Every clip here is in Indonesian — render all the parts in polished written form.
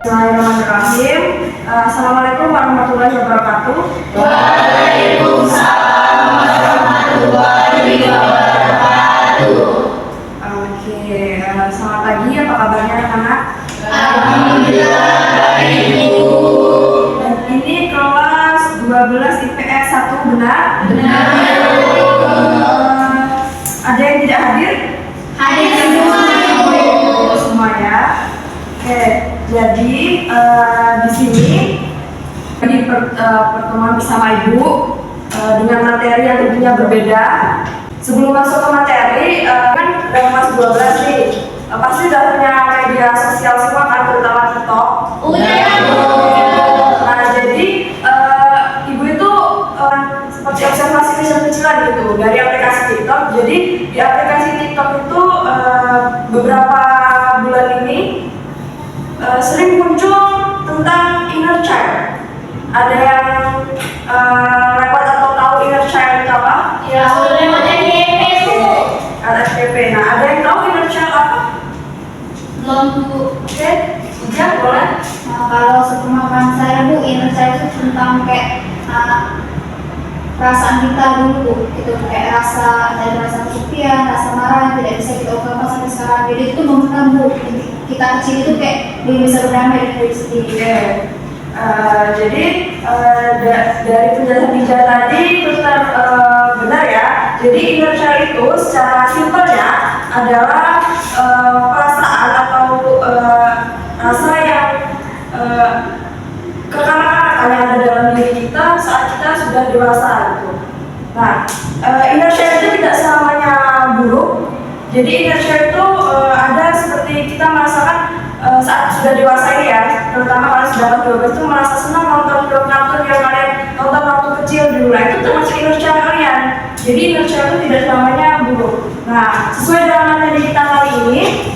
Bismillahirrahmanirrahim. Assalamualaikum warahmatullahi wabarakatuh. Waalaikumsalam warahmatullahi wabarakatuh. Oke, selamat pagi. Apa kabarnya anak-anak? Alhamdulillah baik, Bu. Dan ini kelas 12 IPS 1, benar? Benar, Bu. Ada yang tidak hadir? Hadir semua, Bu. Semua ya. Oke, jadi di sini di pertemuan bersama Ibu dengan materi yang tentunya berbeda. Sebelum masuk ke materi, kan udah kelas 12 nih, pasti udah punya media sosial semua kan, terutama TikTok. Udah, Bu. Nah, jadi Ibu itu seperti observasi kecil-kecilan gitu dari aplikasi TikTok. Jadi di aplikasi TikTok itu beberapa bulan ini sering muncul tentang inner child. Ada yang lewat atau tahu inner child itu apa? Ya, sudah lewat FYP, Bu. LSPP. Nah, ada yang tahu inner child apa? Belum, Bu. Oke, Ijaz boleh. Nah, kalau sepemahaman saya, Bu, inner child itu tentang kayak perasaan kita dulu, gitu, kayak dari rasa kesepian, rasa marah, tidak bisa kita ungkapkan sampai sekarang. Jadi itu memendam, Bu. Kita kecil itu kayak belum bisa berdamai dengan diri sendiri. Oke. Jadi dari penjelasan Ijaz tadi benar benar ya. Jadi inner child itu secara simpelnya adalah perasaan atau rasa yang kekanak-kanakan yang ada dalam diri kita saat kita sudah dewasa gitu. Nah, inner child itu tidak selamanya buruk. Jadi inner child itu ada seperti kita merasakan saat sudah dewasa ini ya, terutama kalau sudah kelas 12 itu merasa senang nonton film kartun yang kalian nonton waktu kecil dulu. Nah, itu termasuk inner child kalian. Jadi inner child itu tidak selamanya buruk. Nah, sesuai dengan materi kita kali ini,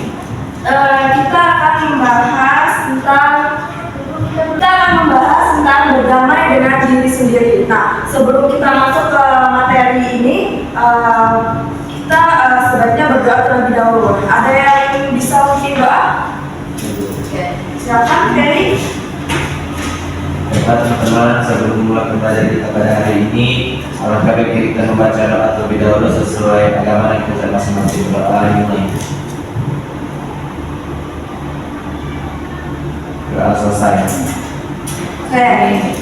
kita akan membahas tentang berdamai dengan diri sendiri. Nah, sebelum kita masuk ke materi ini, kita sebaiknya berdoa terlebih dahulu. Ada yang bisa mungkin doa? Oke, silakan Ferry. Bapak teman-teman, sebelum mulai pembelajaran kita pada hari ini, alangkah baiknya kita membaca doa terlebih dahulu sesuai agama yang kita masing-masing. Doa ini doa selesai. Oke,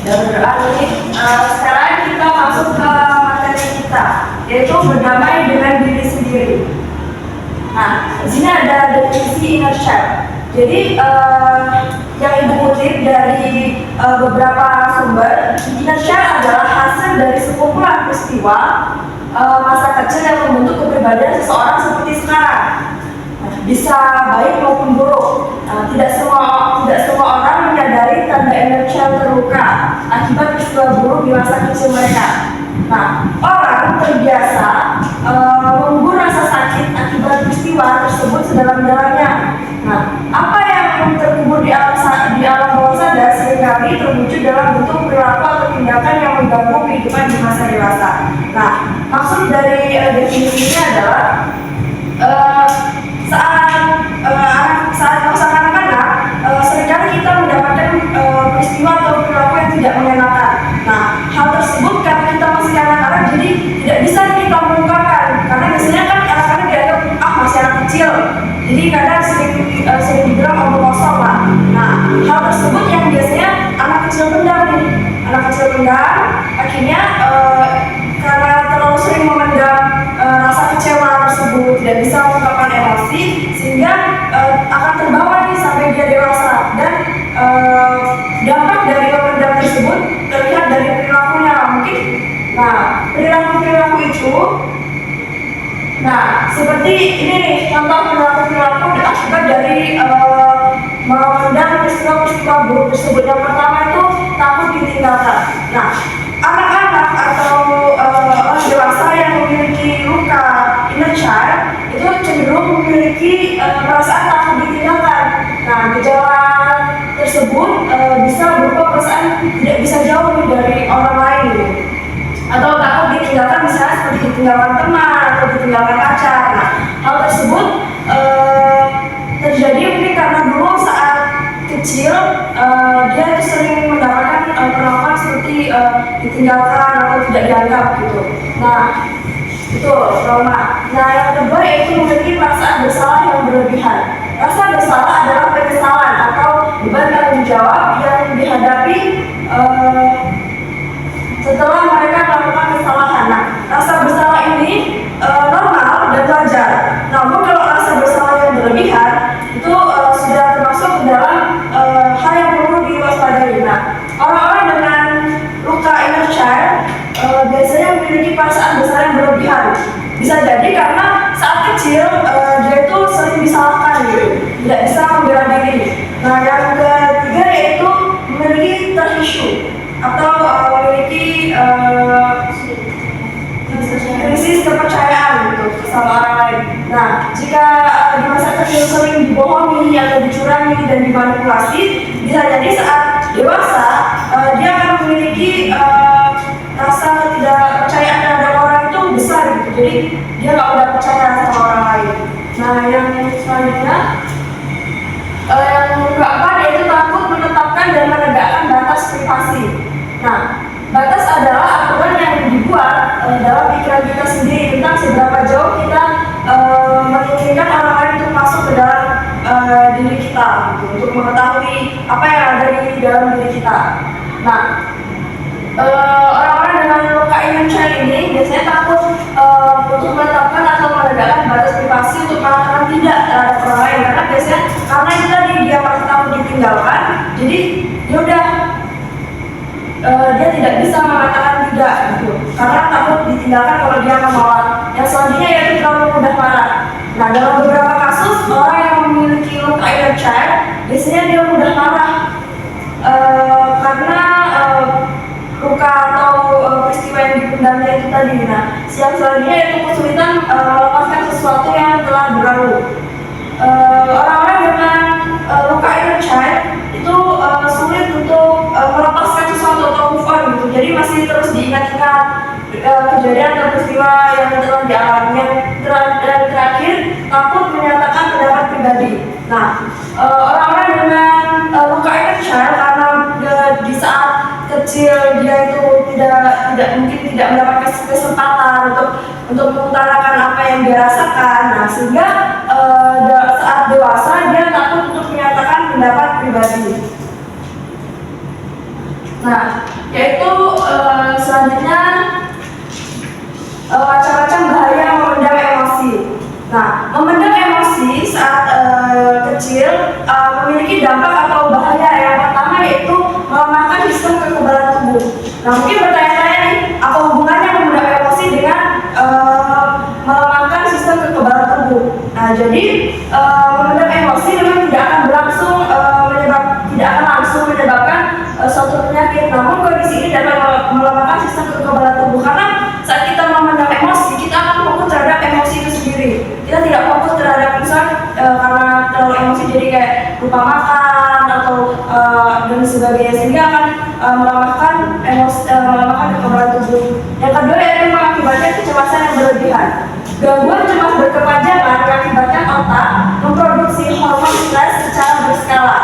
udah berdoa nih. Sekarang kita masuk ke materi kita, yaitu berdamai dengan diri sendiri. Nah, di sini ada definisi inner child. Jadi yang Ibu kutip dari beberapa sumber, inner child adalah hasil dari sekumpulan peristiwa masa kecil yang membentuk kepribadian seseorang seperti sekarang. Bisa baik maupun buruk. Tidak semua orang menyadari tanda inner child terluka akibat peristiwa buruk di masa kecil mereka. Nah, orang terbiasa mengubur rasa sakit akibat peristiwa tersebut sedalam-dalamnya. Nah, apa yang terkubur di alam bawah sadar seringkali terwujud dalam bentuk perilaku atau tindakan yang mengganggu kehidupan di masa dewasa. Nah, maksud dari definisi ini adalah saat masa kanak-kanak seringkali kita mendapatkan peristiwa atau perilaku yang tidak mengenakan. Nah, hal tersebut karena kita masih anak-anak jadi tidak bisa kita mengungkapkan, karena biasanya kan anak-anak dianggap masih anak kecil, jadi kadang sering dibilang omong kosong lah. Nah, hal tersebut yang biasanya anak kecil pendam akhirnya karena terlalu sering memendam rasa kecewa tersebut, tidak bisa mengungkapkan emosi, sehingga akan terbawa nih sampai dia dewasa. Dan dampak dari memendam tersebut terlihat dari perilakunya mungkin. Nah, perilaku itu, seperti ini nih, contoh perilaku akibat dari memendam peristiwa buruk tersebut. Yang pertama itu takut ditinggalkan. Nah, anak-anak atau orang dewasa yang memiliki luka inner child itu cenderung memiliki perasaan takut ditinggalkan. Nah, gejala tersebut bisa berupa perasaan tidak bisa jauh dari orang lain, atau takut ditinggalkan, misalnya seperti ditinggalkan teman atau ditinggalkan pacar. Nah, hal tersebut terjadi mungkin karena dulu saat kecil dianggap gitu. Nah, itu trauma. Nah, yang kedua yaitu memiliki perasaan bersalah yang berlebihan. Rasa bersalah adalah penyesalan atau beban tanggung jawab yang dihadapi setelah mereka melakukan kesalahan. Nah, rasa bersalah ini normal dan wajar. Namun kalau rasa bersalah yang berlebihan itu sudah termasuk dalam hal yang perlu diwaspadai. Nah, orang-orang dengan luka inner child biasanya memiliki perasaan bersalah yang berlebihan. Bisa jadi karena saat kecil dia itu sering disalahkan gitu, tidak bisa membela diri. Nah, yang ketiga yaitu memiliki trust issue atau memiliki krisis kepercayaan gitu sama orang lain. Nah, jika di masa kecil sering dibohongi atau dicurangi dan dimanipulasi, bisa jadi saat dewasa dia akan memiliki rasa ketidakpercayaan terhadap orang itu besar gitu. Jadi dia nggak mudah percaya sama orang lain. Nah, yang selanjutnya yang keempat yaitu takut menetapkan dan menegakkan batas privasi. Nah, batas adalah aturan yang dibuat dalam pikiran kita sendiri tentang seberapa jauh kita menginginkan orang lain untuk masuk ke dalam diri kita, gitu, untuk mengetahui apa yang ada di dalam diri kita. Nah, orang-orang dengan luka inner child ini biasanya takut untuk menetapkan atau menegakkan batas privasi untuk mengatakan tidak terhadap orang lain, karena biasanya karena itu tadi dia merasa takut ditinggalkan, jadi yaudah dia tidak bisa mengatakan tidak gitu, karena takut ditinggalkan kalau dia menolak. Yang selanjutnya yaitu terlalu mudah marah. Nah, dalam beberapa kasus orang yang memiliki luka inner child biasanya dia mudah marah karena luka atau peristiwa yang dipendamnya itu tadi. Nah, yang selanjutnya yaitu kesulitan melepaskan sesuatu yang telah berlalu. Orang-orang dengan luka inner child itu sulit untuk melepaskan sesuatu atau move on gitu. Jadi masih terus diingat-ingat kejadian atau peristiwa yang telah dialami. Dan terakhir, takut menyatakan pendapat pribadi. Nah, orang-orang dengan luka inner child karena di saat kecil dia itu tidak mungkin tidak mendapatkan kesempatan untuk mengutarakan apa yang dia rasakan. Nah, sehingga saat dewasa dia takut untuk menyatakan pendapat pribadi. Nah, yaitu selanjutnya macam-macam bahaya memendam emosi. Nah, memendam emosi saat kecil memiliki dampak atau bahaya. Yang pertama yaitu melemahkan sistem kekebalan tubuh. Nah, mungkin bertanya-tanya nih, apa hubungannya memendam emosi dengan melemahkan sistem kekebalan tubuh? Nah, jadi memendam emosi memang tidak akan langsung menyebabkan suatu penyakit. Namun kondisi ini dapat melemahkan sistem kekebalan tubuh, karena saat kita memendam emosi, kita akan fokus terhadap emosi itu sendiri. Kita tidak fokus terhadap karena terlalu emosi jadi kayak lupa makan atau dan sebagainya, sehingga akan melemahkan kekebalan tubuh. Yang kedua yaitu mengakibatkan kecemasan yang berlebihan. Gangguan cemas berkepanjangan mengakibatkan otak memproduksi hormon stres secara berskala.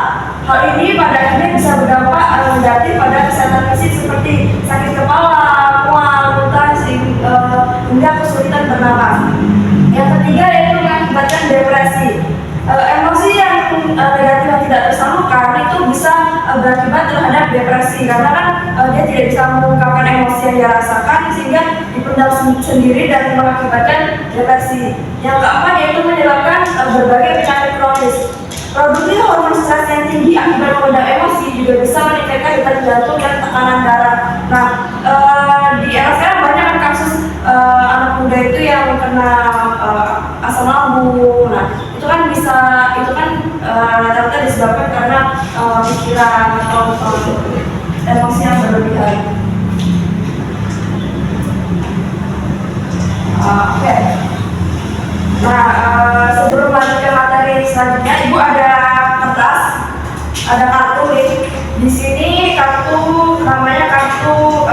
Hal ini pada akhirnya bisa berdampak negatif pada kesehatan fisik seperti sakit kepala, mual, muntah, hingga kesulitan bernapas. Yang ketiga yaitu mengakibatkan depresi. Emosi yang negatif yang tidak tersalurkan itu bisa berakibat terhadap depresi, karena kan dia tidak bisa mengungkapkan emosi yang dia rasakan sehingga dipendam sendiri dan mengakibatkan depresi. Yang keempat yaitu menyebabkan berbagai penyakit kronis. Produksi hormon stres yang tinggi akibat memendam emosi juga bisa meningkatkan detak jantung dan tekanan darah. Nah, di era sekarang banyak kan kasus anak muda itu yang kena asam lambung. Nah, itu kan rata-rata disebabkan karena pikiran atau emosi yang berlebihan. Oke. Nah, sebelum lanjut ke materi selanjutnya, Ibu ada kertas, ada kartu nih. Di sini kartu namanya kartu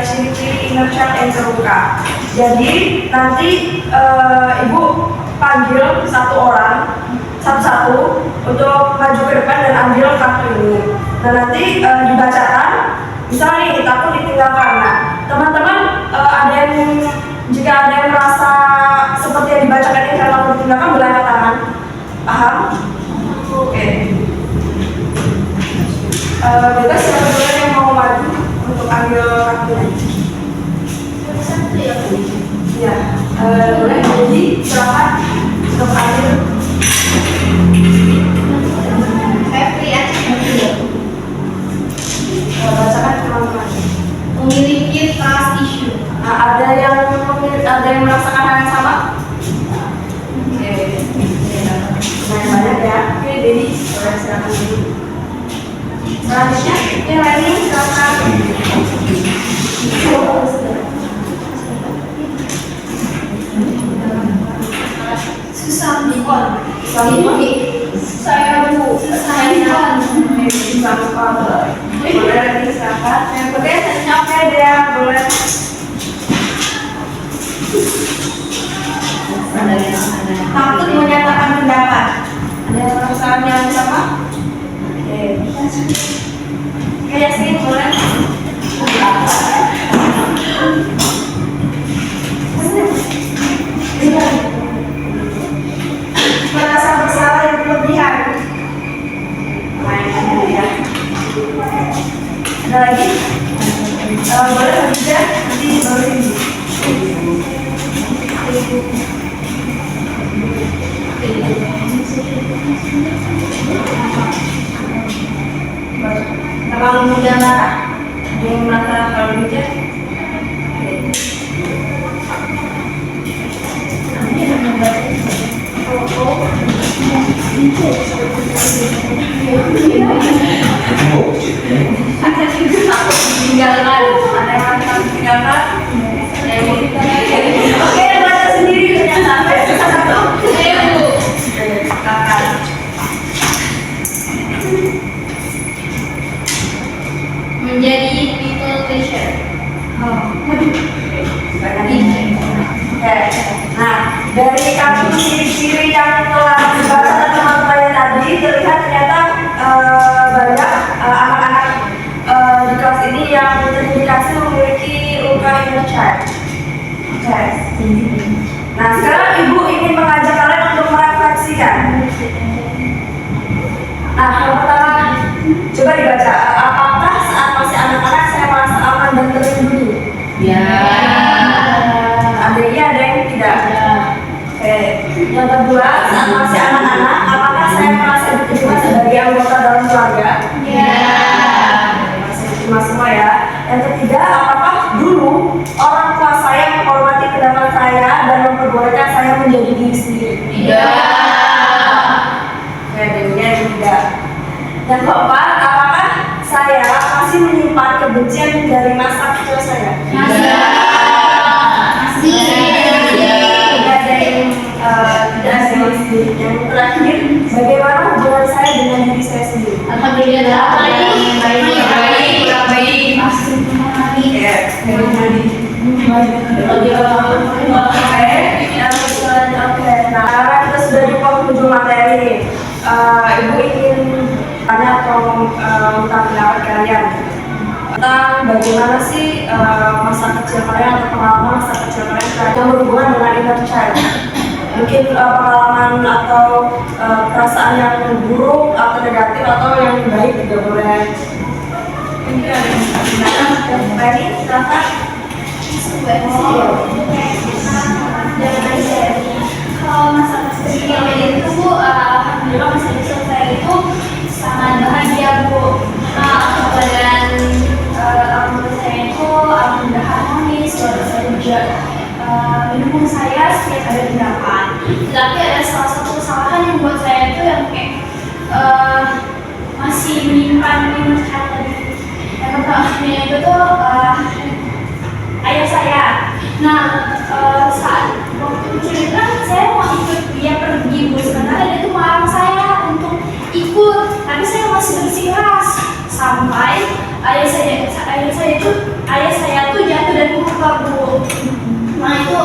ciri-ciri inner child yang terluka. Jadi nanti Ibu panggil satu orang satu-satu untuk maju ke depan dan ambil kartu ini. Nah, nanti dibacakan, misalnya nih takut ditinggalkan. Nah, teman-teman jika ada yang merasa seperti yang dibacakan ini karena pertindakan, boleh angkat tangan. Paham? Oke. Bebas siapa dulu yang mau maju untuk ambil kartunya? Satu ya. Ya, boleh. Jadi silakan untuk ambil. Febri aja. Bacakan teman-teman. Memiliki trust issue. Nah, ada yang merasakan hal yang sama? Oke. Banyak ya. Oke, Dedi, boleh silakan dulu. Selanjutnya, yang lainnya silakan. Susah dikon. Saya Bu, boleh nanti silakan. Yang penting oke dia boleh. Takut menyatakan pendapat. Ada yang merasakan yang sama? Oke. Oke, Yasin boleh. Merasa bersalah yang berlebihan. Mainkan dulu ya. Ada lagi? Boleh Khadijah, nanti baru ini. Terlalu mudah marah. Ada yang merasa kalau bijak? Tinggalkan, ada yang merasa tinggalkan? Oke, baca sendiri ternyata. Satu. Silakan. Menjadi people pleasure. Oke. Nah, dari kartu ciri-ciri yang telah dibacakan teman-teman tadi, terlihat ternyata banyak anak-anak di kelas ini yang terindikasi memiliki luka inner child. Oke. Nah, sekarang Ibu ingin mengajak kalian untuk merefleksikan. Nah, yang pertama, coba dibaca. Apakah saat masih anak-anak saya merasa aman dan terlindungi? Ya. Ada iya, ada yang tidak. Oke. Yang kedua, saat masih anak-anak, apakah saya merasa diterima sebagai anggota dalam keluarga? Ya. Masih diterima semua ya. Yang ketiga, apakah dulu orang tua saya menghormati pendapat saya dan memperbolehkan saya menjadi diri sendiri? Tidak. Oke, jadinya tidak. Yang keempat, apakah saya masih menyimpan kebencian dari masa kecil saya? Tidak ada yang sendiri. Yang terakhir, bagaimana hubungan saya dengan diri saya sendiri? Alhamdulillah. Baik. Ya, oke. Nah, karena kita sudah di penghujung materi, Ibu ingin tanya atau minta pendapat kalian tentang bagaimana sih masa kecil kalian atau pengalaman masa kecil kalian yang berhubungan dengan inner child. Mungkin pengalaman atau perasaan yang buruk atau negatif atau yang baik juga boleh. Mungkin ada yang bisa Penny, silakan. Kalau masa kecil itu Bu, alhamdulillah masa kecil saya itu sangat bahagia Bu. Dan alhamdulillah saya itu alhamdulillah harmonis, keluarga saya juga mendukung saya setiap ada tindakan. Tapi ada salah satu kesalahan yang buat saya itu yang kayak masih menyimpan inner child tadi. Yang pertama itu tuh ayah saya. Nah, saat waktu kecil kan saya mau ikut dia pergi Bu, sementara dia tuh melarang saya untuk ikut, tapi saya masih bersikeras sampai ayah saya tuh jatuh dan terluka Bu. Nah itu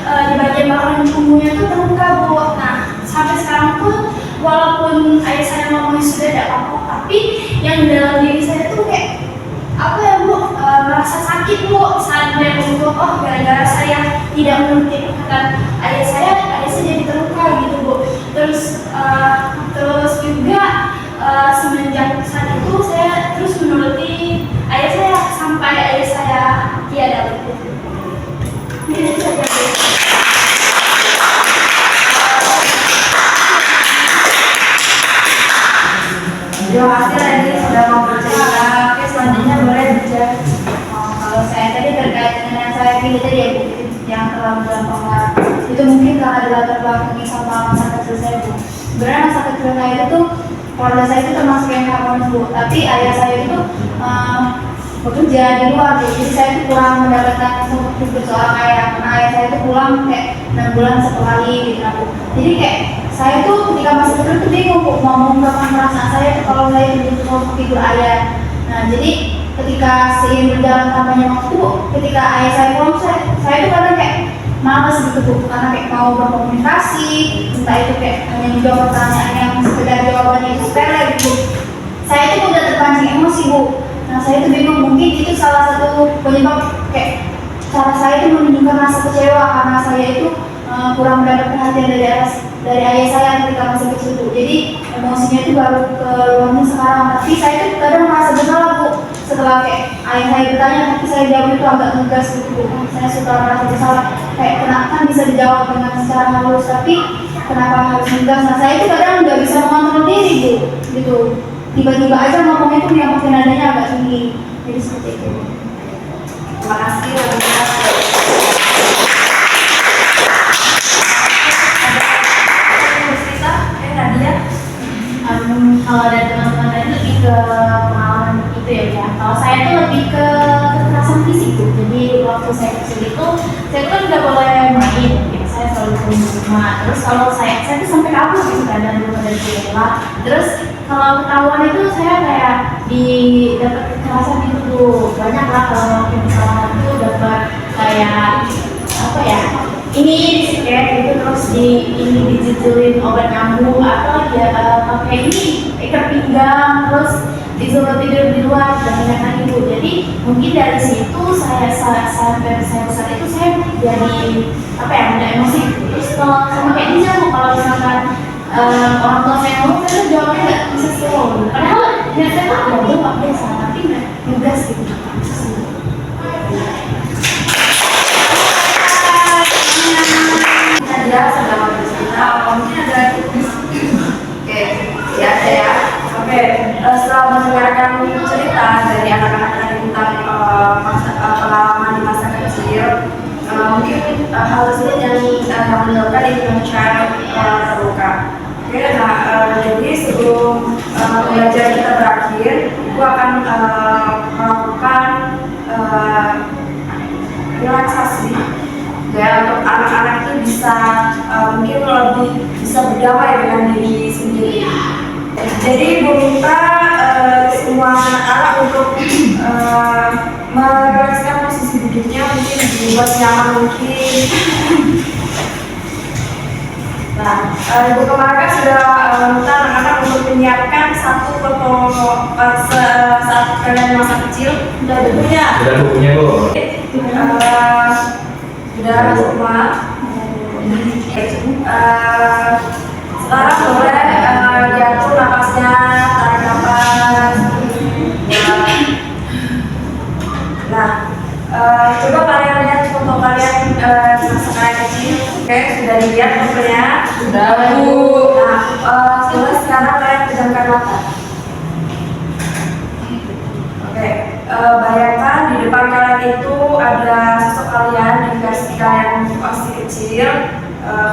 di bagian belakang punggungnya tuh terluka Bu. Nah sampai sekarang pun walaupun ayah saya ngomongnya sudah tidak apa-apa, tapi yang dalam diri saya tuh kayak apa ya Bu, merasa sakit Bu. dan untuk gara-gara saya tidak menuruti perkataan ayah saya jadi terluka gitu Bu. Terus juga semenjak saat itu saya terus menuruti ayah saya sampai ayah saya tiada Bu. Ini saja Bu. Terima kasih Lady sudah mau bercerita. Oke, selanjutnya boleh bicara. Kalau saya tadi terkait dengan yang saya pilih tadi ya Bu, yang terlalu dalam pengaruh itu mungkin karena di latar belakangnya sama masa kecil saya Bu. Sebenarnya masa kecil saya itu tuh keluarga saya itu termasuk yang harmonis Bu, tapi ayah saya itu bekerja di luar Bu. Jadi saya itu kurang mendapatkan seperti seorang ayah, karena ayah saya itu pulang kayak 6 bulan sekali gitu Bu. Jadi kayak saya tuh ketika masih kecil tuh bingung Bu, mau mengungkapkan perasaan saya tuh kalau saya begitu sosok figur ayah. Nah jadi ketika seiring berjalan tanpanya waktu, ketika ayah saya pulang, saya tuh kadang kayak malas gitu Bu, karena kayak mau berkomunikasi, entah itu kayak hanya menjawab pertanyaan yang sekedar jawabannya itu sepele gitu. Saya itu udah terpancing emosi Bu. Nah saya tuh bingung, mungkin itu salah satu penyebab kayak cara saya itu menunjukkan rasa kecewa karena saya itu kurang mendapat perhatian dari ayah saya ketika masih kecil Bu. Jadi emosinya itu baru keluarnya sekarang. Tapi saya itu kadang merasa bersalah Bu. Setelah kayak ayah saya bertanya, tapi saya jawab itu agak ngegas gitu Bu. Saya suka merasa bersalah. Kayak kenapa bisa dijawab dengan secara halus, tapi kenapa harus ngegas? Nah saya itu kadang nggak bisa mengontrol diri Bu. Gitu. Tiba-tiba aja ngomongnya itu yang pakai nadanya agak tinggi. Jadi seperti itu. Terima kasih. Nadia. Kalau dari teman-teman tadi lebih ke pengalaman itu ya. Kalau saya tuh lebih ke kekerasan fisik tuh. Jadi waktu saya kecil itu, saya kan nggak boleh main. Ya, saya selalu di rumah. Terus kalau saya tuh sampai kabur gitu kan dari rumah dari sekolah. Terus kalau ketahuan itu saya kayak dapat kekerasan itu tuh banyak lah. Kalau misalnya itu dapat kayak apa ya? Ini disikat gitu, terus dijujulin obat nyamuk atau ya pakai ini ikat pinggang, terus disuruh tidur di luar dan lain-lain itu. Jadi mungkin dari situ saya sampai saya besar itu saya jadi apa ya, mudah emosi. Terus kalau sama kayak Diza, kalau misalkan orang tua saya ngomong, saya jawabnya nggak bisa slow. Padahal ya saya tahu ngomong apa biasa, tapi nggak ngegas gitu. Nadia sedang bercerita, mungkin ada oke, ya ada ya. Oke, setelah mendengarkan cerita dari anak-anak tadi tentang pengalaman di masa kecil, mungkin harusnya yang menyebabkan Indonesia terluka. Oke, nah jadi sebelum pembelajaran kita berakhir, ibu akan melakukan relaksasi. Ya, untuk anak-anak itu bisa mungkin lebih bisa berdamai dengan diri sendiri. Jadi ibu minta semua anak-anak untuk merelakskan posisi duduknya, mungkin dibuat nyaman mungkin. Nah, ibu Kemarga sudah minta anak-anak untuk menyiapkan satu foto saat kalian masa kecil. Sudah ada bukunya? Sudah bukunya Bu. Sudah semua. Sekarang boleh diatur napasnya, tarik napas. Nah, coba kalian lihat foto kalian masa kalian kecil. Oke, sudah dilihat fotonya? Sudah Bu. Nah, coba sekarang kalian pejamkan mata. Oke, bayangkan di depan kalian itu ada sosok kalian di versi kalian masih kecil,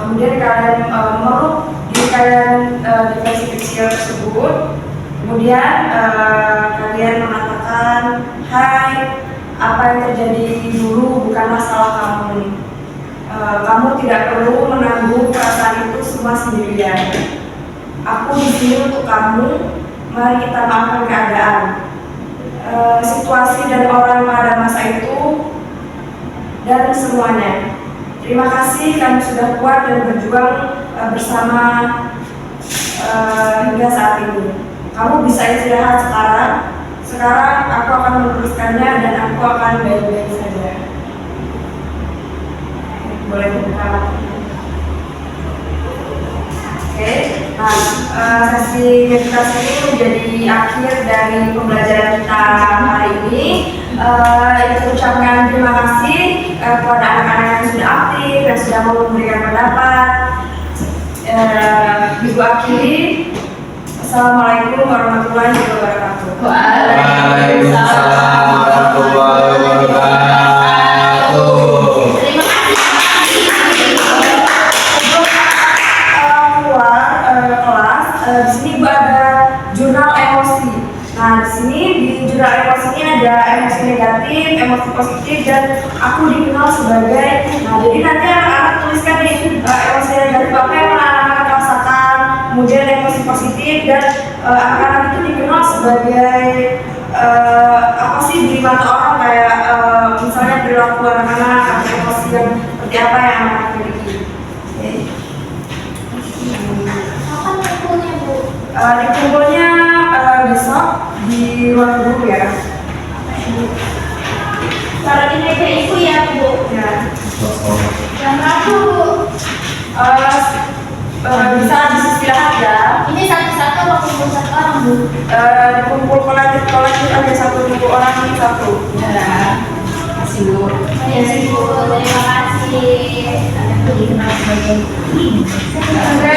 kemudian kalian meluk diri kalian di versi kecil tersebut, kemudian kalian mengatakan, hai, apa yang terjadi dulu bukanlah salah kamu. Kamu tidak perlu menanggung perasaan itu semua sendirian. Aku di sini untuk kamu. Mari kita maafkan keadaan. Situasi dan orang pada masa itu dan semuanya. Terima kasih kamu sudah kuat dan berjuang bersama hingga saat ini. Kamu bisa istirahat sekarang. Sekarang aku akan meneruskannya dan aku akan baik-baik saja. boleh dibuka. Oke, nah sesi meditasi ini menjadi akhir dari pembelajaran kita hari ini. Kita ucapkan terima kasih kepada anak-anak yang sudah aktif, yang sudah mau memberikan pendapat. Ibu akhiri, Assalamualaikum warahmatullahi wabarakatuh. Waalaikumsalam warahmatullahi wabarakatuh. Terima kasih. Keluar kelas, di sini Bu ada jurnal emosi. Nah, di sini di jurnal emosi ini ada emosi negatif, emosi positif, dan aku dikenal sebagai. Nah, jadi nanti anak-anak tuliskan nih emosi negatif apa yang anak-anak rasakan, kemudian emosi positif, dan anak-anak itu dikenal sebagai apa sih di mata orang, kayak misalnya perilaku anak-anak atau emosi yang seperti apa yang anak-anak miliki. Oke. Kapan kumpulnya, Bu? Dikumpulnya besok di ruang guru ya. Taruh di meja ibu ya, Bu. Ya. Jam berapa, Bu? Bisa disistirahat ya. Ini satu-satu apa kumpul satu orang, Bu? Dikumpul kolektif ada satu orang ini satu. Ya. Kasih Bu. Ya, Bu. Terima kasih. Aku dikenal sebagai Oke,